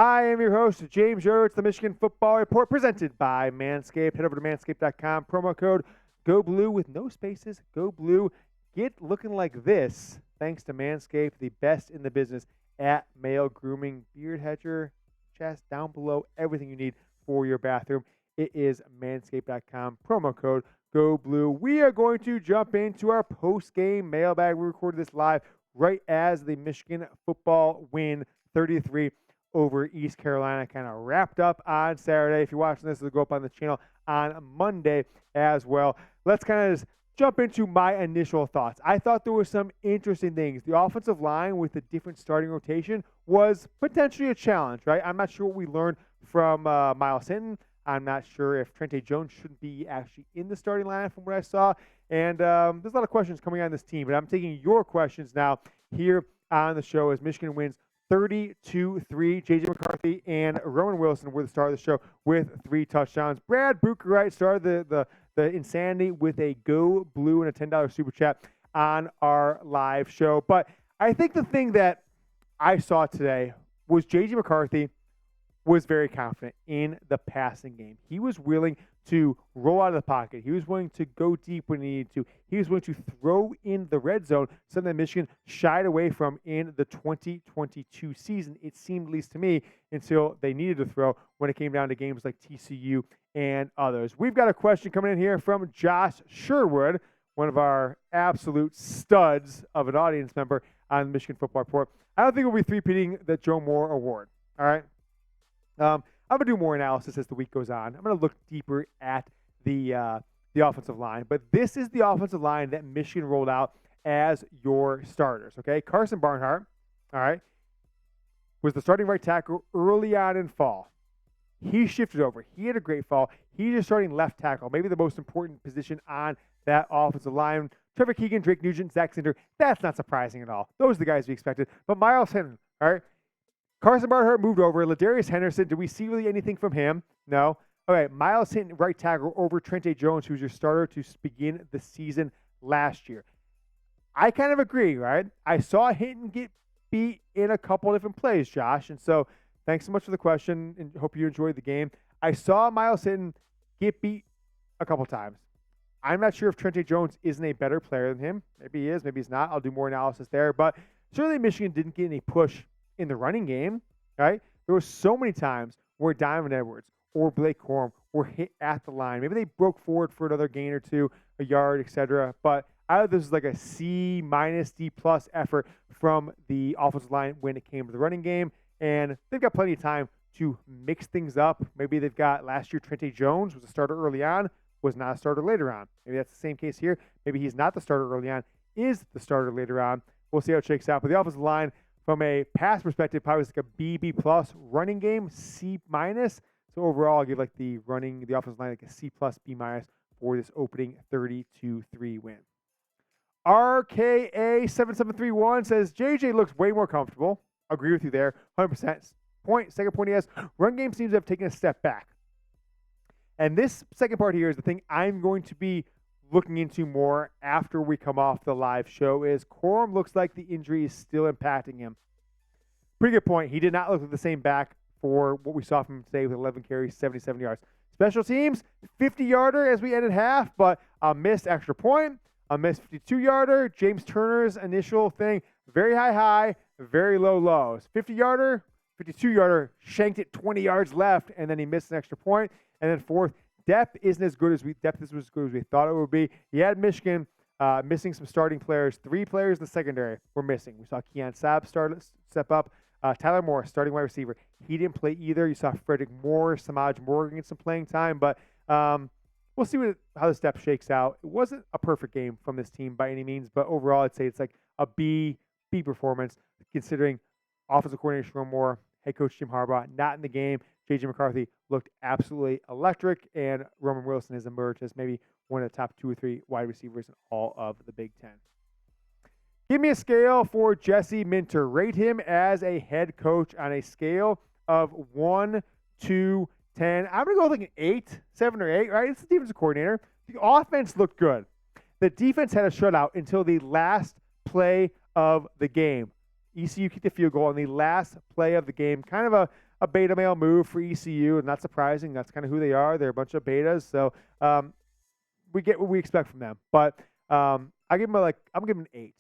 I am your host, James Yoder. It's the Michigan Football Report presented by Manscaped. Head over to manscaped.com, promo code GOBLUE with no spaces, Go Blue. Get looking like this thanks to Manscaped, the best in the business at male grooming, beard hedger, chest, down below, everything you need for your bathroom. It is manscaped.com, promo code GOBLUE. We are going to jump into our post-game mailbag. We recorded this live right as the Michigan football win 33 over East Carolina kind of wrapped up on Saturday. If you're watching this, it'll go up on the channel on Monday as well. Let's kind of just jump into my initial thoughts. I thought there were some interesting things. The offensive line with the different starting rotation was potentially a challenge, right? I'm not sure what we learned from Myles Hinton. I'm not sure if Trente Jones shouldn't be actually in the starting lineup from what I saw. And there's a lot of questions coming on this team, but I'm taking your questions now here on the show as Michigan wins 32-3. J.J. McCarthy and Roman Wilson were the star of the show with 3 touchdowns. Brad Bucherite started the insanity with a Go Blue and a $10 super chat on our live show. But I think the thing that I saw today was J.J. McCarthy was very confident in the passing game. He was willing to roll out of the pocket. He was willing to go deep when he needed to. He was willing to throw in the red zone, something that Michigan shied away from in the 2022 season, it seemed, at least to me, until they needed to throw when it came down to games like TCU and others. We've got a question coming in here from Josh Sherwood, one of our absolute studs of an audience member on the Michigan Football Report. I don't think we'll be three-peating the Joe Moore Award, all right? I'm going to do more analysis as the week goes on. I'm going to look deeper at the offensive line. But this is the offensive line that Michigan rolled out as your starters, okay? Carson Barnhart, all right, was the starting right tackle early on in fall. He shifted over. He had a great fall. He's your starting left tackle, maybe the most important position on that offensive line. Trevor Keegan, Drake Nugent, Zach Cinder, that's not surprising at all. Those are the guys we expected. But Myles Hinton, all right? Carson Barnhart moved over. Ladarius Henderson, do we see really anything from him? No. All right, Myles Hinton, right tackle over Trente Jones, who's your starter to begin the season last year. I kind of agree, right? I saw Hinton get beat in a couple different plays, Josh, and so thanks so much for the question, and hope you enjoyed the game. I saw Myles Hinton get beat a couple times. I'm not sure if Trente Jones isn't a better player than him. Maybe he is, maybe he's not. I'll do more analysis there, but certainly Michigan didn't get any push in the running game, right? There were so many times where Donovan Edwards or Blake Corum were hit at the line. Maybe they broke forward for another gain or two, a yard, etc. But I thought this was like a C-, D+ effort from the offensive line when it came to the running game. And they've got plenty of time to mix things up. Maybe they've got last year Trente Jones was a starter early on, was not a starter later on. Maybe that's the same case here. Maybe he's not the starter early on, is the starter later on. We'll see how it shakes out. But the offensive line, from a pass perspective, probably was like a B+, running game, C-. So overall, I'll give like the offensive line like a C+, B- for this opening 32-3 win. RKA7731 says, JJ looks way more comfortable. Agree with you there, 100%. Second point he has, run game seems to have taken a step back. And this second part here is the thing I'm going to be looking into more after we come off the live show is Corum looks like the injury is still impacting him. Pretty good point. He did not look like the same back for what we saw from him today with 11 carries, 77 yards. Special teams, 50-yarder as we ended half, but a missed extra point, a missed 52-yarder. James Turner's initial thing, very high, very low. 50-yarder, 52-yarder, shanked it 20 yards left, and then he missed an extra point. And then fourth, depth isn't as good as we thought it would be. He had Michigan missing some starting players. 3 players in the secondary were missing. We saw Keon Sabb step up. Tyler Moore, starting wide receiver. He didn't play either. You saw Frederick Moore, Samaj Morgan get some playing time, but we'll see how this depth shakes out. It wasn't a perfect game from this team by any means, but overall I'd say it's like a B performance considering offensive coordinator Sherrone Moore, head coach Jim Harbaugh not in the game. J.J. McCarthy looked absolutely electric, and Roman Wilson has emerged as maybe one of the top 2 or 3 wide receivers in all of the Big Ten. Give me a scale for Jesse Minter. Rate him as a head coach on a scale of 1 to 10. I'm going to go with like an 8, 7 or 8, right? It's the defensive coordinator. The offense looked good. The defense had a shutout until the last play of the game. ECU kicked the field goal on the last play of the game. Kind of a beta male move for ECU, and not surprising. That's kind of who they are. They're a bunch of betas, so we get what we expect from them. But I'm giving an 8.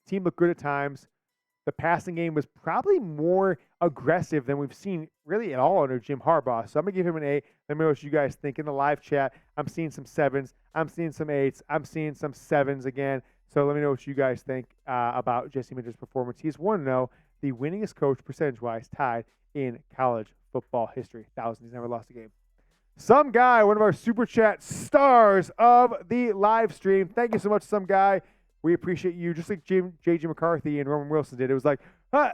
Team looked good at times. The passing game was probably more aggressive than we've seen really at all under Jim Harbaugh. So I'm going to give him an 8. Let me know what you guys think in the live chat. I'm seeing some 7s. I'm seeing some 8s. I'm seeing some 7s again. So let me know what you guys think about Jesse Minter's performance. He's 1-0, the winningest coach percentage-wise tied in college football history. Thousands. He's never lost a game. Some guy, one of our Super Chat stars of the live stream. Thank you so much, Some Guy. We appreciate you, just like J.J. McCarthy and Roman Wilson did. It was like, huh.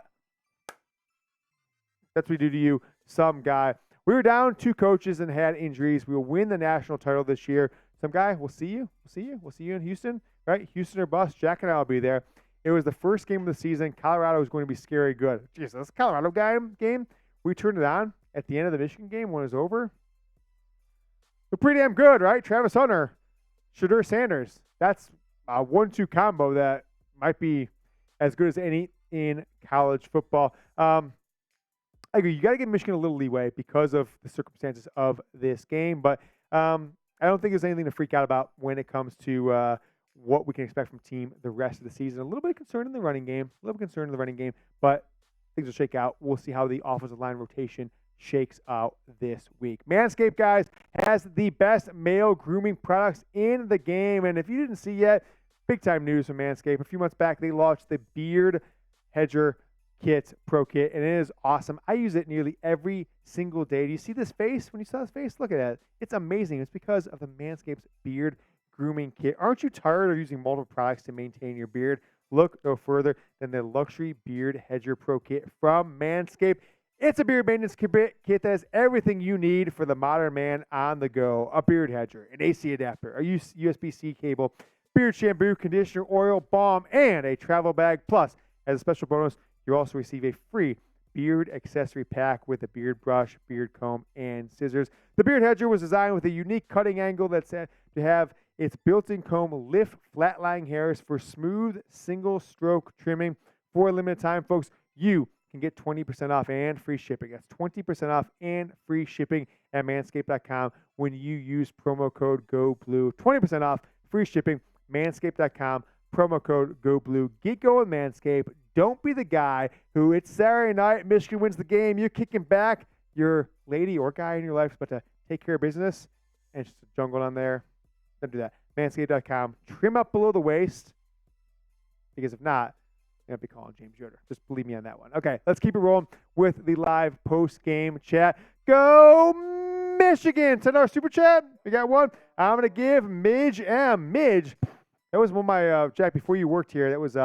That's what we do to you, Some Guy. We were down 2 coaches and had injuries. We will win the national title this year. Some Guy, we'll see you. We'll see you in Houston, right? Houston or bust. Jack and I will be there. It was the first game of the season. Colorado was going to be scary good. Jeez, this Colorado game. We turned it on at the end of the Michigan game when it was over. We're pretty damn good, right? Travis Hunter, Shedeur Sanders. That's a 1-2 combo that might be as good as any in college football. I agree. You got to give Michigan a little leeway because of the circumstances of this game, but I don't think there's anything to freak out about when it comes to what we can expect from team the rest of the season. A little bit of concern in the running game, but things will shake out. We'll see how the offensive line rotation shakes out this week. Manscaped, guys, has the best male grooming products in the game, and if you didn't see yet, big time news from Manscaped. A few months back, they launched the Beard Hedger Kit, Pro Kit, and it is awesome. I use it nearly every single day. Do you see this face? When you saw this face, look at that. It's amazing. It's because of the Manscaped's Beard Grooming Kit. Aren't you tired of using multiple products to maintain your beard? Look no further than the Luxury Beard Hedger Pro Kit from Manscaped. It's a beard maintenance kit that has everything you need for the modern man on the go. A beard hedger, an AC adapter, a USB-C cable, beard shampoo, conditioner, oil, balm, and a travel bag. Plus, as a special bonus, you'll also receive a free beard accessory pack with a beard brush, beard comb, and scissors. The beard hedger was designed with a unique cutting angle that's to have its built-in comb lift flat-lying hairs for smooth single-stroke trimming. For a limited time, folks, you can get 20% off and free shipping. That's 20% off and free shipping at manscaped.com when you use promo code GOBLUE. 20% off, free shipping, manscaped.com, promo code GOBLUE. Get going, Manscaped. Don't be the guy who, it's Saturday night, Michigan wins the game, you're kicking back, your lady or guy in your life is about to take care of business, and it's just a jungle down there. Don't do that. Manscaped.com. Trim up below the waist, because if not, you're going to be calling James Yoder. Just believe me on that one. Okay, let's keep it rolling with the live post-game chat. Go Michigan! $10 super chat. We got one. I'm going to give Midge M. Midge. That was one of my, Jack, before you worked here, that was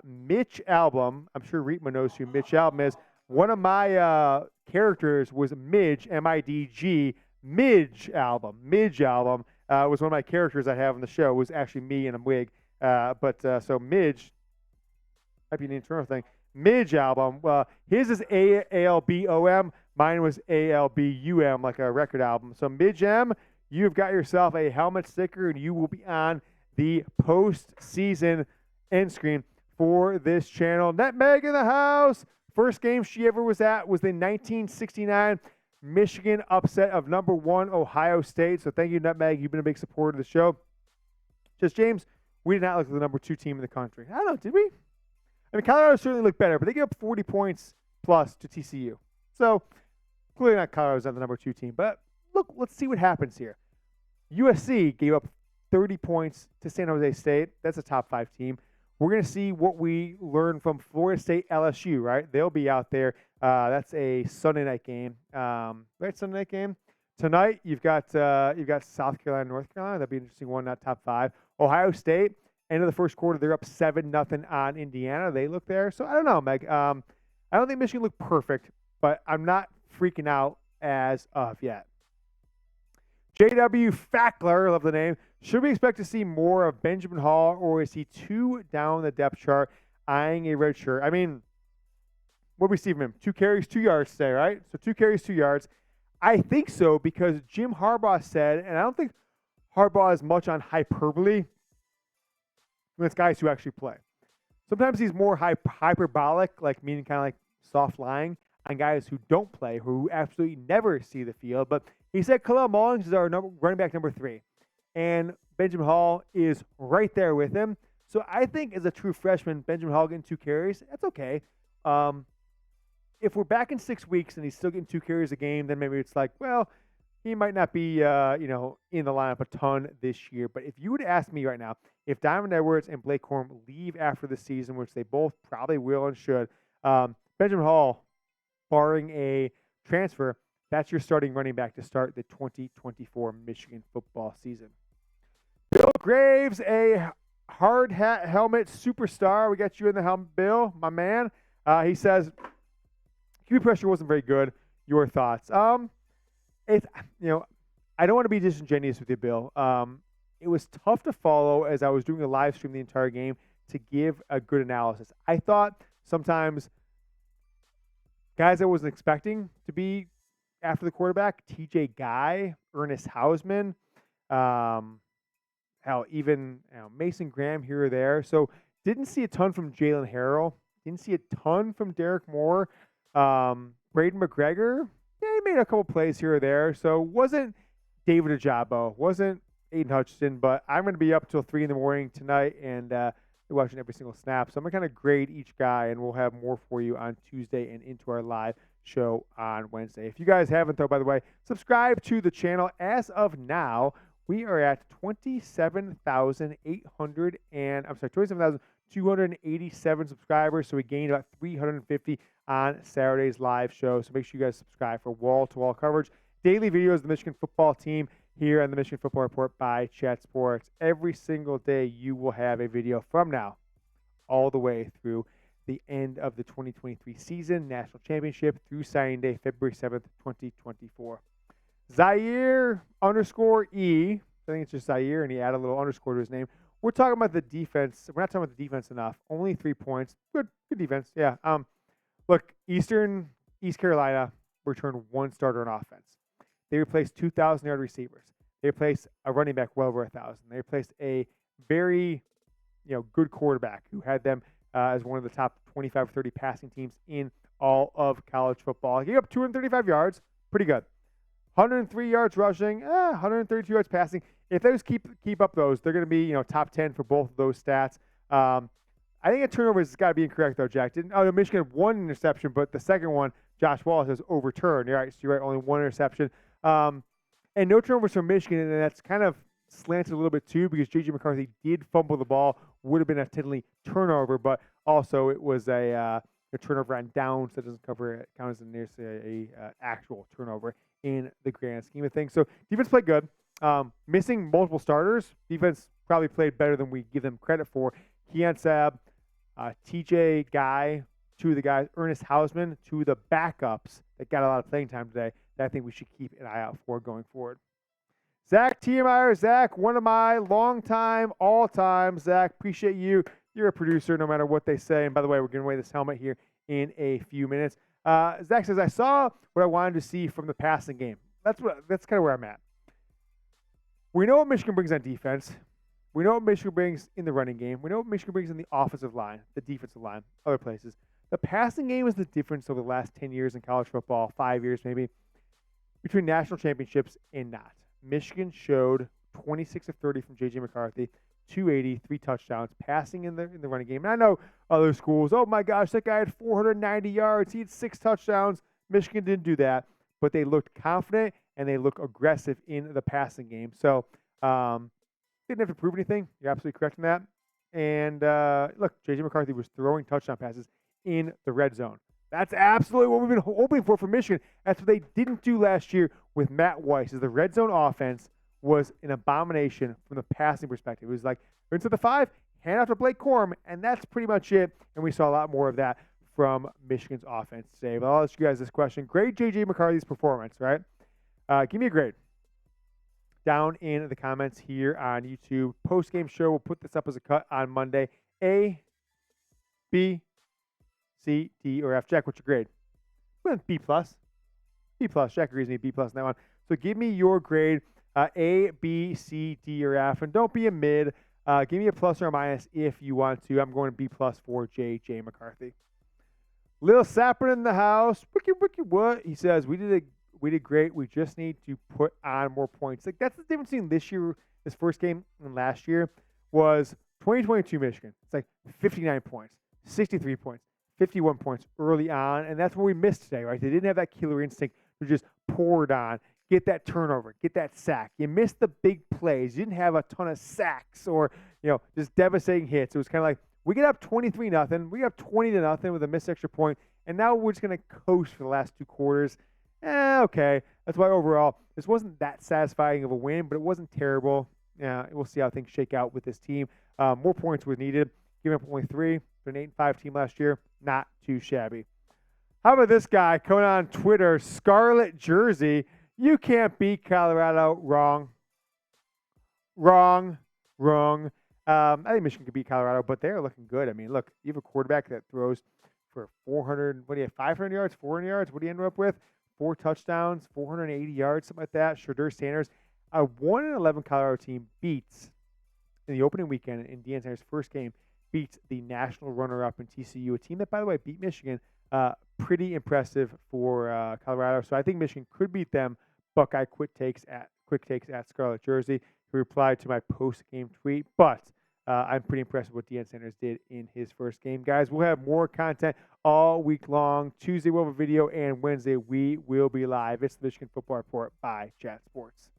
Mitch Album. I'm sure Reetma knows who Mitch Album is. One of my characters was Midge, M-I-D-G, Midge Album. Midge Album was one of my characters I have on the show. It was actually me in a wig. So Midge, might be an internal thing. Midge Album. His is A-L-B-O-M. Mine was A-L-B-U-M, like a record album. So Midge M, you've got yourself a helmet sticker, and you will be on the postseason end screen for this channel. Nutmeg in the house. First game she ever was at was the 1969 Michigan upset of number 1 Ohio State. So thank you, Nutmeg. You've been a big supporter of the show. Just James, we did not look like the number 2 team in the country. I don't know, did we? I mean, Colorado certainly looked better, but they gave up 40 points plus to TCU. So clearly not Colorado's not the number 2 team. But look, let's see what happens here. USC gave up 30 points to San Jose State. That's a top 5 team. We're going to see what we learn from Florida State LSU, right? They'll be out there. That's a Sunday night game. Right, Sunday night game. Tonight, you've got South Carolina, North Carolina. That'd be an interesting one, not top 5. Ohio State, end of the first quarter, they're up 7-0 on Indiana. They look there. So I don't know, Meg. I don't think Michigan looked perfect, but I'm not freaking out as of yet. J.W. Fackler, love the name. Should we expect to see more of Benjamin Hall, or is he too down the depth chart, eyeing a red shirt? I mean, what do we see from him? 2 carries, 2 yards today, right? So 2 carries, 2 yards. I think so because Jim Harbaugh said, and I don't think Harbaugh is much on hyperbole when it's guys who actually play. Sometimes he's more hyperbolic, like meaning kind of like soft lying. on guys who don't play, who absolutely never see the field. But he said Khalil Mullins is our running back number 3. And Benjamin Hall is right there with him. So I think as a true freshman, Benjamin Hall getting 2 carries, that's okay. If we're back in 6 weeks and he's still getting 2 carries a game, then maybe it's like, well, he might not be, in the lineup a ton this year. But if you would ask me right now, if Diamond Edwards and Blake Corum leave after the season, which they both probably will and should, Benjamin Hall, barring a transfer, that's your starting running back to start the 2024 Michigan football season. Bill Graves, a hard hat helmet superstar. We got you in the helmet, Bill, my man. He says, QB pressure wasn't very good. Your thoughts? It's, I don't want to be disingenuous with you, Bill. It was tough to follow as I was doing a live stream the entire game to give a good analysis. I thought sometimes guys I wasn't expecting to be after the quarterback, TJ Guy, Ernest Hausman, even Mason Graham here or there. So didn't see a ton from Jalen Harrell. Didn't see a ton from Derek Moore. Braden McGregor, he made a couple plays here or there. So wasn't David Ajabo, wasn't Aiden Hutchinson, but I'm going to be up till 3 in the morning tonight and watching every single snap. So I'm going to kind of grade each guy, and we'll have more for you on Tuesday and into our live show on Wednesday. If you guys haven't, though, by the way, subscribe to the channel. As of now, we are at 27,287 subscribers. So we gained about 350 on Saturday's live show. So make sure you guys subscribe for wall-to-wall coverage. Daily videos of the Michigan football team here on the Michigan Football Report by Chat Sports. Every single day you will have a video from now all the way through the end of the 2023 season, National Championship through signing day, February 7th, 2024. Zaire _E. I think it's just Zaire, and he added a little underscore to his name. We're talking about the defense. We're not talking about the defense enough. Only 3 points. Good defense. Yeah. Look, East Carolina returned 1 starter on offense. They replaced 2,000-yard receivers. They replaced a running back well over 1,000. They replaced a very, good quarterback who had them as one of the top 25 or 30 passing teams in all of college football. He gave up 235 yards. Pretty good. 103 yards rushing, 132 yards passing. If those keep up those, they're going to be top 10 for both of those stats. I think a turnover has got to be incorrect though, Jack. Michigan had 1 interception, but the second one, Josh Wallace, has overturned. You're right. So you're right. Only 1 interception. And no turnovers from Michigan, and that's kind of slanted a little bit too because J.J. McCarthy did fumble the ball. Would have been a tiddly turnover, but also it was a turnover on downs that doesn't count as a actual turnover in the grand scheme of things. So defense played good. Missing multiple starters, defense probably played better than we give them credit for. Keon Sabb, TJ Guy, 2 of the guys, Ernest Hausman, 2 of the backups that got a lot of playing time today that I think we should keep an eye out for going forward. Zach Tiemeyer. Zach, one of my all-time, Zach, appreciate you. You're a producer no matter what they say. And by the way, we're giving away this helmet here in a few minutes. Zach says, I saw what I wanted to see from the passing game. That's kind of where I'm at. We know what Michigan brings on defense. We know what Michigan brings in the running game. We know what Michigan brings in the offensive line, the defensive line, other places. The passing game is the difference over the last 10 years in college football, 5 years maybe, between national championships and not. Michigan showed 26 of 30 from J.J. McCarthy, 280, 3 touchdowns, passing in the running game. And I know other schools, oh my gosh, that guy had 490 yards. He had 6 touchdowns. Michigan didn't do that, but they looked confident and they looked aggressive in the passing game. So didn't have to prove anything. You're absolutely correct in that. And look, J.J. McCarthy was throwing touchdown passes in the red zone. That's absolutely what we've been hoping for Michigan. That's what they didn't do last year with Matt Weiss. Is the red zone offense was an abomination from the passing perspective. It was like, into the 5, hand out to Blake Corum, and that's pretty much it. And we saw a lot more of that from Michigan's offense today. But I'll ask you guys this question. Grade J.J. McCarthy's performance, right? Give me a grade. Down in the comments here on YouTube. Post-game show, we'll put this up as a cut on Monday. A, B, C, D, or F. Jack, what's your grade? Well, B+. B+. Jack agrees with me, B+ on that one. So give me your grade, A, B, C, D, or F. And don't be a mid. Give me a plus or a minus if you want to. I'm going to B+ for J.J. McCarthy. Lil Sapper in the house. Wiki, what? He says, we did great. We just need to put on more points. Like, that's the difference between this first game, and last year was 2022 Michigan. It's like 59 points, 63 points, 51 points early on, and that's what we missed today, right? They didn't have that killer instinct to just pour it on, get that turnover, get that sack. You missed the big plays. You didn't have a ton of sacks or, just devastating hits. It was kind of like, we get up 23-0. We got 20-0 with a missed extra point, and now we're just going to coast for the last 2 quarters. Okay. That's why overall, this wasn't that satisfying of a win, but it wasn't terrible. Yeah, we'll see how things shake out with this team. More points were needed. Giving up only 3 for an 8-5 team last year. Not too shabby. How about this guy coming on Twitter, Scarlet Jersey? You can't beat Colorado. Wrong. I think Michigan could beat Colorado, but they're looking good. I mean, look, you have a quarterback that throws for 400, 500 yards, 400 yards? What do you end up with? 4 touchdowns, 480 yards, something like that. Shedeur Sanders. A 1-11 Colorado team beats, in the opening weekend, in Deion Sanders' first game, beats the national runner-up in TCU, a team that, by the way, beat Michigan. Pretty impressive for Colorado. So I think Michigan could beat them. Buckeye quick takes at Scarlet Jersey, who replied to my post-game tweet. But I'm pretty impressed with what Deion Sanders did in his first game. Guys, we'll have more content all week long. Tuesday we'll have a video, and Wednesday we will be live. It's the Michigan Football Report by Chat Sports.